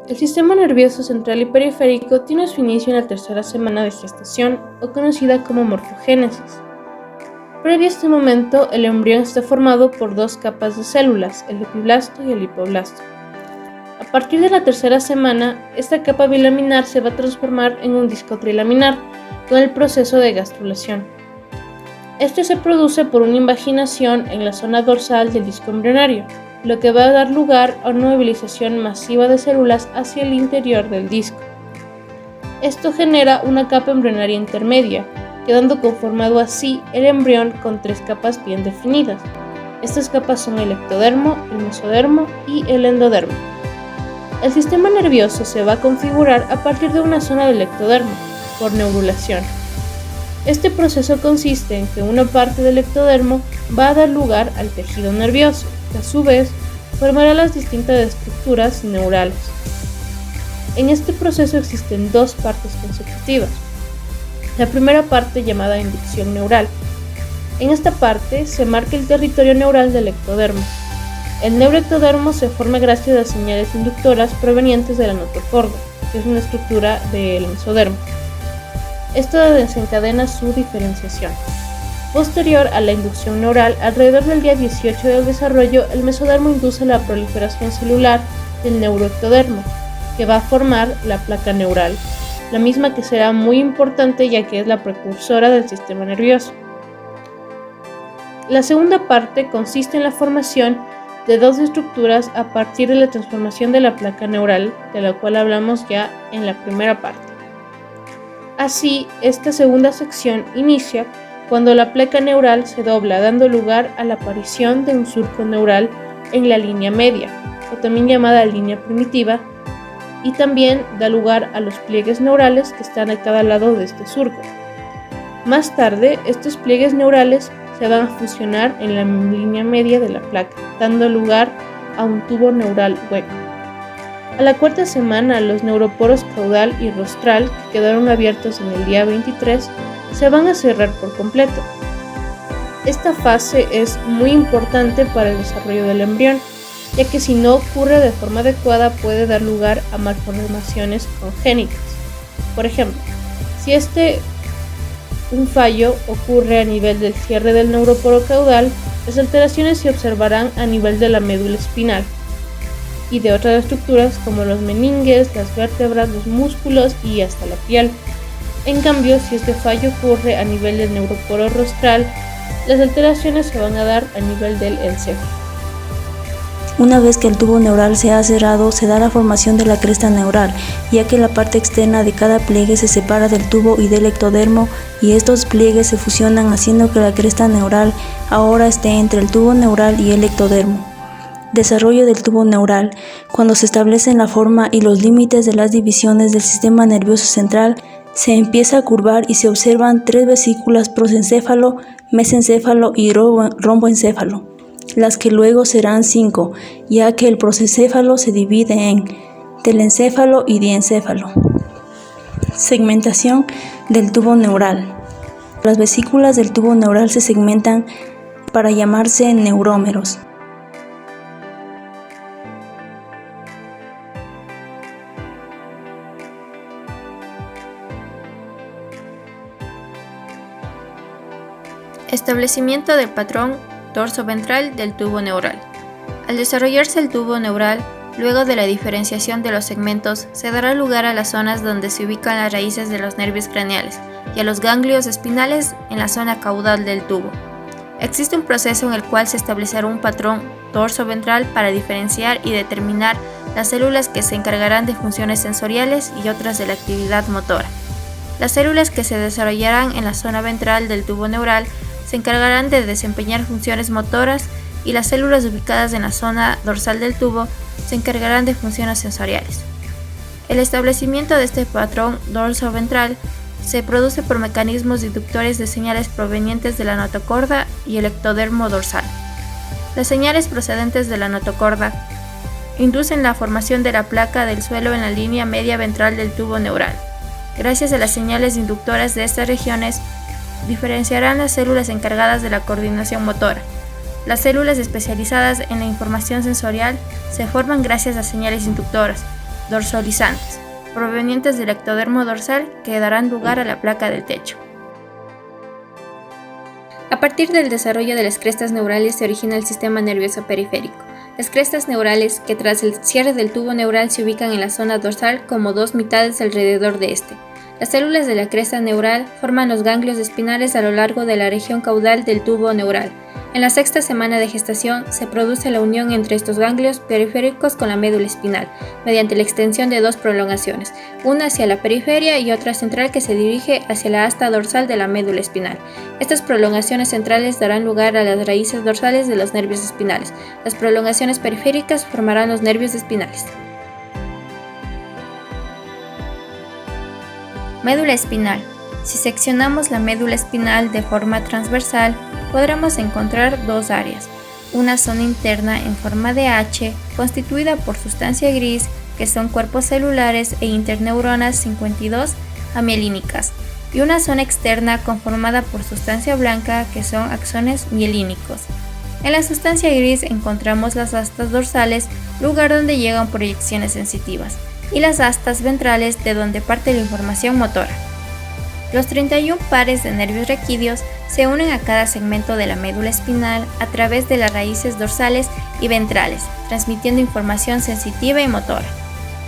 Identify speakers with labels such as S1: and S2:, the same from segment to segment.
S1: El sistema nervioso central y periférico tiene su inicio en la tercera semana de gestación, o conocida como morfogénesis. Previo a este momento, el embrión está formado por dos capas de células, el epiblasto y el hipoblasto. A partir de la tercera semana, esta capa bilaminar se va a transformar en un disco trilaminar con el proceso de gastrulación. Este se produce por una invaginación en la zona dorsal del disco embrionario, lo que va a dar lugar a una movilización masiva de células hacia el interior del disco. Esto genera una capa embrionaria intermedia, quedando conformado así el embrión con tres capas bien definidas. Estas capas son el ectodermo, el mesodermo y el endodermo. El sistema nervioso se va a configurar a partir de una zona del ectodermo, por neurulación. Este proceso consiste en que una parte del ectodermo va a dar lugar al tejido nervioso, que a su vez formará las distintas estructuras neurales. En este proceso existen dos partes consecutivas. La primera parte, llamada inducción neural. En esta parte se marca el territorio neural del ectodermo. El neuroectodermo se forma gracias a señales inductoras provenientes de la notocorda, que es una estructura del mesodermo. Esto desencadena su diferenciación. Posterior a la inducción neural, alrededor del día 18 del desarrollo, el mesodermo induce la proliferación celular del neuroectodermo, que va a formar la placa neural, la misma que será muy importante ya que es la precursora del sistema nervioso. La segunda parte consiste en la formación de dos estructuras a partir de la transformación de la placa neural, de la cual hablamos ya en la primera parte. Así, esta segunda sección inicia cuando la placa neural se dobla, dando lugar a la aparición de un surco neural en la línea media, o también llamada línea primitiva, y también da lugar a los pliegues neurales que están a cada lado de este surco. Más tarde, estos pliegues neurales se van a fusionar en la línea media de la placa, dando lugar a un tubo neural hueco. A la cuarta semana, los neuroporos caudal y rostral, que quedaron abiertos en el día 23, se van a cerrar por completo. Esta fase es muy importante para el desarrollo del embrión, ya que si no ocurre de forma adecuada puede dar lugar a malformaciones congénitas. Por ejemplo, si un fallo ocurre a nivel del cierre del neuroporo caudal, las alteraciones se observarán a nivel de la médula espinal y de otras estructuras como los meninges, las vértebras, los músculos y hasta la piel. En cambio, si este fallo ocurre a nivel del neuroporo rostral, las alteraciones se van a dar a nivel del encéfalo.
S2: Una vez que el tubo neural se ha cerrado, se da la formación de la cresta neural, ya que la parte externa de cada pliegue se separa del tubo y del ectodermo, y estos pliegues se fusionan haciendo que la cresta neural ahora esté entre el tubo neural y el ectodermo. Desarrollo del tubo neural. Cuando se establecen la forma y los límites de las divisiones del sistema nervioso central, se empieza a curvar y se observan tres vesículas: prosencéfalo, mesencéfalo y romboencéfalo, las que luego serán 5, ya que el prosencéfalo se divide en telencéfalo y diencéfalo. Segmentación del tubo neural. Las vesículas del tubo neural se segmentan para llamarse neurómeros.
S3: Establecimiento del patrón dorsoventral del tubo neural. Al desarrollarse el tubo neural, luego de la diferenciación de los segmentos, se dará lugar a las zonas donde se ubican las raíces de los nervios craneales y a los ganglios espinales en la zona caudal del tubo. Existe un proceso en el cual se establecerá un patrón dorsoventral para diferenciar y determinar las células que se encargarán de funciones sensoriales y otras de la actividad motora. Las células que se desarrollarán en la zona ventral del tubo neural se encargarán de desempeñar funciones motoras, y las células ubicadas en la zona dorsal del tubo se encargarán de funciones sensoriales. El establecimiento de este patrón dorsoventral se produce por mecanismos inductores de señales provenientes de la notocorda y el ectodermo dorsal. Las señales procedentes de la notocorda inducen la formación de la placa del suelo en la línea media ventral del tubo neural. Gracias a las señales inductoras de estas regiones, diferenciarán las células encargadas de la coordinación motora. Las células especializadas en la información sensorial se forman gracias a señales inductoras, dorsolizantes, provenientes del ectodermo dorsal que darán lugar a la placa del techo. A partir del desarrollo de las crestas neurales se origina el sistema nervioso periférico. Las crestas neurales, que tras el cierre del tubo neural se ubican en la zona dorsal como dos mitades alrededor de este. Las células de la cresta neural forman los ganglios espinales a lo largo de la región caudal del tubo neural. En la sexta semana de gestación se produce la unión entre estos ganglios periféricos con la médula espinal, mediante la extensión de dos prolongaciones, una hacia la periferia y otra central que se dirige hacia la asta dorsal de la médula espinal. Estas prolongaciones centrales darán lugar a las raíces dorsales de los nervios espinales. Las prolongaciones periféricas formarán los nervios espinales. Médula espinal. Si seccionamos la médula espinal de forma transversal, podremos encontrar dos áreas. Una zona interna en forma de H, constituida por sustancia gris, que son cuerpos celulares e interneuronas 52 amielínicas, y una zona externa conformada por sustancia blanca, que son axones mielínicos. En la sustancia gris encontramos las astas dorsales, lugar donde llegan proyecciones sensitivas, y las astas ventrales, de donde parte la información motora. Los 31 pares de nervios raquídeos se unen a cada segmento de la médula espinal a través de las raíces dorsales y ventrales, transmitiendo información sensitiva y motora.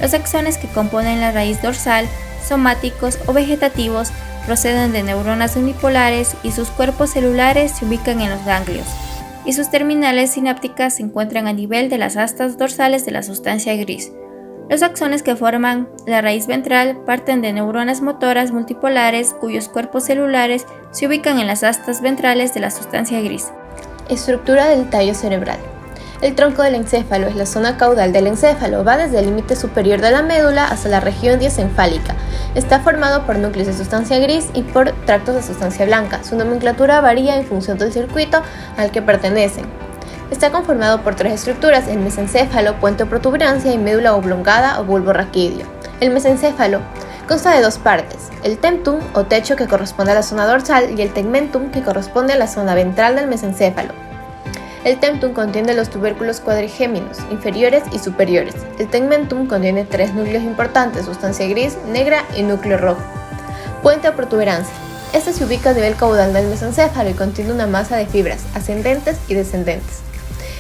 S3: Los axones que componen la raíz dorsal, somáticos o vegetativos, proceden de neuronas unipolares y sus cuerpos celulares se ubican en los ganglios, y sus terminales sinápticas se encuentran a nivel de las astas dorsales de la sustancia gris. Los axones que forman la raíz ventral parten de neuronas motoras multipolares cuyos cuerpos celulares se ubican en las astas ventrales de la sustancia gris.
S1: Estructura del tallo cerebral. El tronco del encéfalo es la zona caudal del encéfalo, va desde el límite superior de la médula hasta la región diencefálica. Está formado por núcleos de sustancia gris y por tractos de sustancia blanca. Su nomenclatura varía en función del circuito al que pertenecen. Está conformado por tres estructuras: el mesencéfalo, puente o protuberancia y médula oblongada o bulbo raquídeo. El mesencéfalo consta de dos partes: el temptum o techo, que corresponde a la zona dorsal, y el tegmentum, que corresponde a la zona ventral del mesencéfalo. El temptum contiene los tubérculos cuadrigéminos, inferiores y superiores. El tegmentum contiene tres núcleos importantes: sustancia gris, negra y núcleo rojo. Puente o protuberancia. Este se ubica a nivel caudal del mesencéfalo y contiene una masa de fibras ascendentes y descendentes.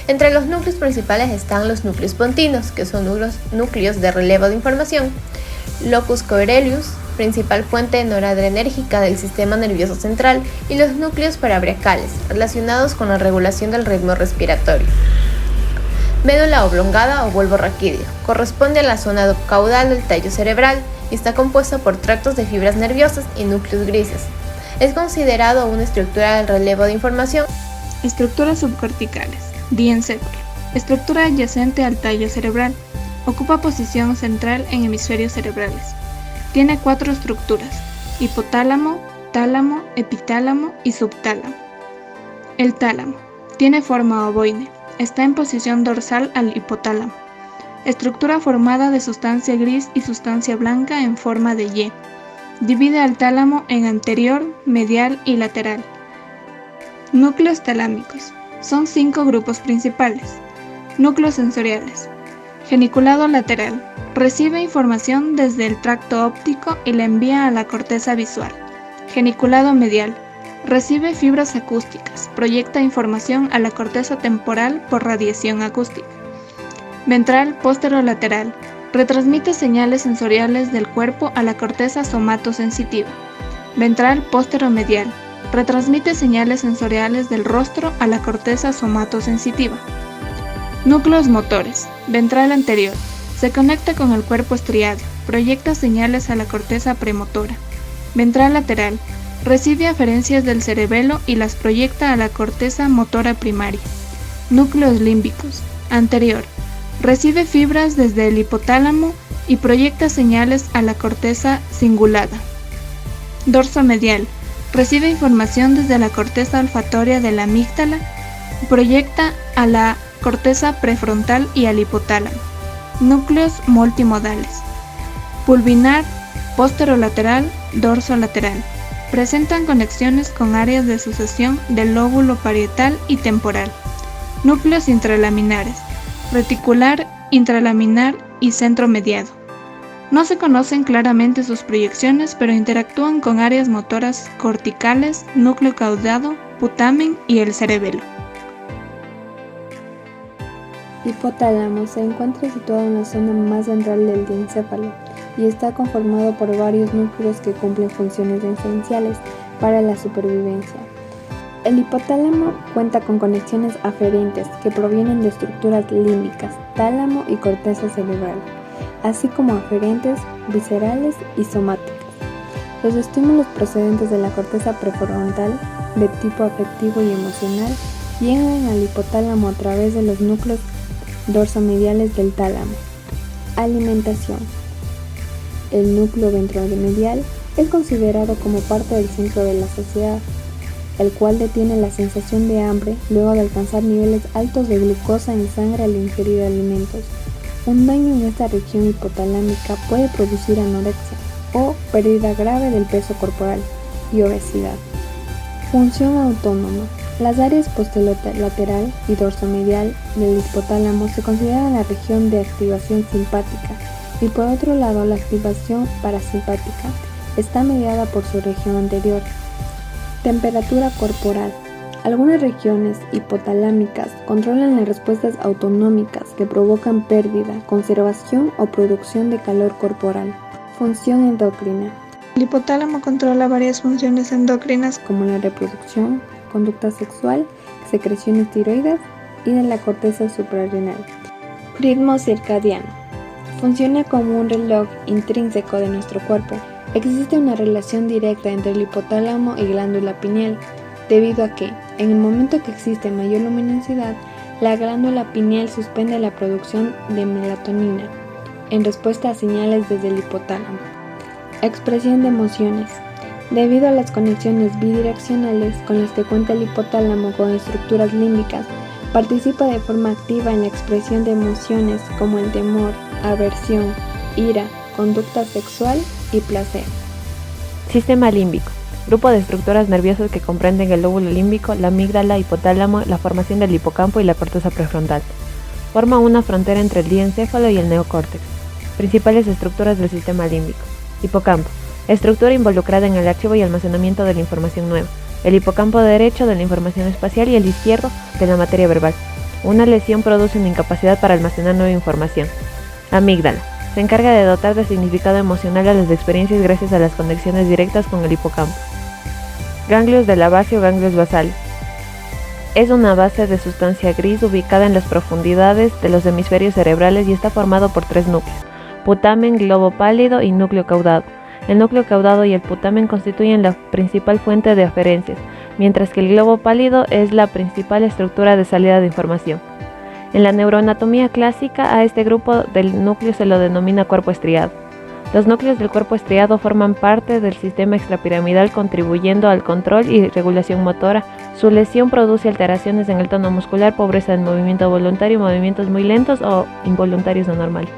S1: Entre los núcleos principales están los núcleos pontinos, que son núcleos de relevo de información, locus coeruleus, principal fuente noradrenérgica del sistema nervioso central, y los núcleos parabraquiales, relacionados con la regulación del ritmo respiratorio. Médula oblongada o bulbo raquídeo. Corresponde a la zona caudal del tallo cerebral y está compuesta por tractos de fibras nerviosas y núcleos grises. Es considerado una estructura del relevo de información.
S4: Estructuras subcorticales. Diencéfalo. Estructura adyacente al tallo cerebral. Ocupa posición central en hemisferios cerebrales. Tiene 4 estructuras: hipotálamo, tálamo, epitálamo y subtálamo. El tálamo tiene forma ovoide. Está en posición dorsal al hipotálamo. Estructura formada de sustancia gris y sustancia blanca en forma de Y. Divide al tálamo en anterior, medial y lateral. Núcleos talámicos. Son 5 grupos principales. Núcleos sensoriales. Geniculado lateral. Recibe información desde el tracto óptico y la envía a la corteza visual. Geniculado medial. Recibe fibras acústicas. Proyecta información a la corteza temporal por radiación acústica. Ventral posterolateral. Retransmite señales sensoriales del cuerpo a la corteza somatosensitiva. Ventral posteromedial. Retransmite señales sensoriales del rostro a la corteza somatosensitiva. Núcleos motores. Ventral anterior. Se conecta con el cuerpo estriado. Proyecta señales a la corteza premotora. Ventral lateral. Recibe aferencias del cerebelo y las proyecta a la corteza motora primaria. Núcleos límbicos. Anterior. Recibe fibras desde el hipotálamo y proyecta señales a la corteza cingulada. Dorso medial. Recibe información desde la corteza olfatoria de la amígdala y proyecta a la corteza prefrontal y al hipotálamo. Núcleos multimodales. Pulvinar, posterolateral, dorsolateral. Presentan conexiones con áreas de sucesión del lóbulo parietal y temporal. Núcleos intralaminares. Reticular, intralaminar y centromediado. No se conocen claramente sus proyecciones, pero interactúan con áreas motoras corticales, núcleo caudado, putamen y el cerebelo.
S5: Hipotálamo se encuentra situado en la zona más central del diencéfalo y está conformado por varios núcleos que cumplen funciones esenciales para la supervivencia. El hipotálamo cuenta con conexiones aferentes que provienen de estructuras límbicas, tálamo y corteza cerebral, así como aferentes, viscerales y somáticas. Los estímulos procedentes de la corteza prefrontal, de tipo afectivo y emocional, llegan al hipotálamo a través de los núcleos dorsomediales del tálamo. Alimentación. El núcleo ventromedial es considerado como parte del centro de la saciedad, el cual detiene la sensación de hambre luego de alcanzar niveles altos de glucosa en sangre al ingerir alimentos. Un daño en esta región hipotalámica puede producir anorexia o pérdida grave del peso corporal y obesidad. Función autónoma. Las áreas posterolateral y dorsomedial del hipotálamo se consideran la región de activación simpática y por otro lado la activación parasimpática está mediada por su región anterior. Temperatura corporal. Algunas regiones hipotalámicas controlan las respuestas autonómicas que provocan pérdida, conservación o producción de calor corporal. Función endocrina.
S4: El hipotálamo controla varias funciones endocrinas
S5: como la reproducción, conducta sexual, secreciones tiroides y de la corteza suprarrenal. Ritmo circadiano. Funciona como un reloj intrínseco de nuestro cuerpo. Existe una relación directa entre el hipotálamo y glándula pineal, debido a que, en el momento que existe mayor luminosidad, la glándula pineal suspende la producción de melatonina, en respuesta a señales desde el hipotálamo. Expresión de emociones. Debido a las conexiones bidireccionales con las que cuenta el hipotálamo con estructuras límbicas, participa de forma activa en la expresión de emociones como el temor, aversión, ira, conducta sexual y placer.
S6: Sistema límbico. Grupo de estructuras nerviosas que comprenden el lóbulo límbico, la amígdala, hipotálamo, la formación del hipocampo y la corteza prefrontal. Forma una frontera entre el diencéfalo y el neocórtex. Principales estructuras del sistema límbico. Hipocampo. Estructura involucrada en el archivo y almacenamiento de la información nueva. El hipocampo derecho de la información espacial y el izquierdo de la materia verbal. Una lesión produce una incapacidad para almacenar nueva información. Amígdala. Se encarga de dotar de significado emocional a las experiencias gracias a las conexiones directas con el hipocampo. Ganglios de la base o ganglios basales. Es una base de sustancia gris ubicada en las profundidades de los hemisferios cerebrales y está formado por tres núcleos: putamen, globo pálido y núcleo caudado. El núcleo caudado y el putamen constituyen la principal fuente de aferencias, mientras que el globo pálido es la principal estructura de salida de información. En la neuroanatomía clásica, a este grupo del núcleo se lo denomina cuerpo estriado. Los núcleos del cuerpo estriado forman parte del sistema extrapiramidal, contribuyendo al control y regulación motora. Su lesión produce alteraciones en el tono muscular, pobreza en movimiento voluntario, movimientos muy lentos o involuntarios o normales.